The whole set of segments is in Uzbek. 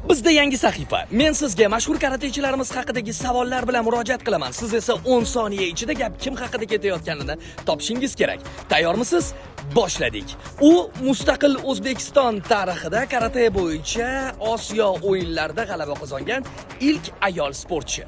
Bizda yangi sahifa. Men sizga mashhur karatechilarimiz haqidagi savollar bilan murojaat qilaman. Siz esa 10 soniya ichida gap kim haqida ketayotganini topishingiz kerak. Tayyormisiz? Boshladik. U mustaqil O'zbekiston tarixida karate bo'yicha Osiyo o'yinlarida g'alaba qozongan ilk ayol sportchi.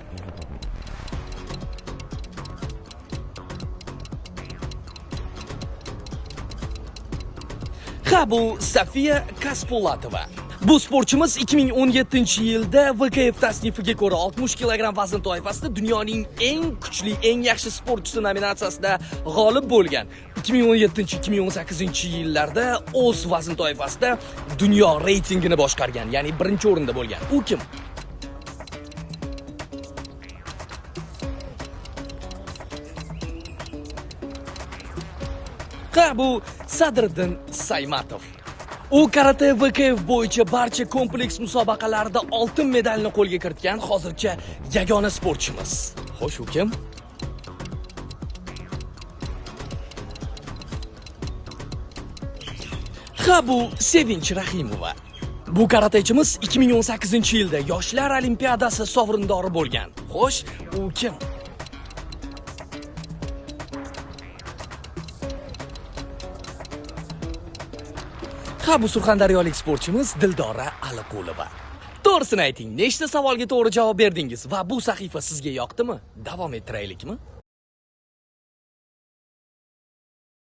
Bu Safiya Kaspolatova. Bu sportchimiz 2017-yilda WKF tasnifiga ko'ra 60 kg vazn toifasida dunyoning eng kuchli, eng yaxshi sportchisi nominatsiyasida g'olib bo'lgan. 2017-2018-yillarda o'z vazn toifasida dunyo reytingini boshqargan, ya'ni birinchi o'rinda bo'lgan. U kim? Bu Sadriddin Saymatov. U karate WKF bo'yicha barcha kompleks musobaqalarda oltin medalni qo'lga kiritgan hozircha yagona sportchimiz. Xo'sh, u kim? Bu Sevinch Rahimova. Bu karatechimiz 2018-yilda Yoshlar Olimpiadasi sovrindori bo'lgan. Xo'sh, u kim? Bu surxondaryolik sportchimiz Dildora Aliqulova. To'g'risini ayting, nechta savolga to'g'ri javob berdingiz va bu sahifa sizga yoqdimi? Davom ettiraylikmi?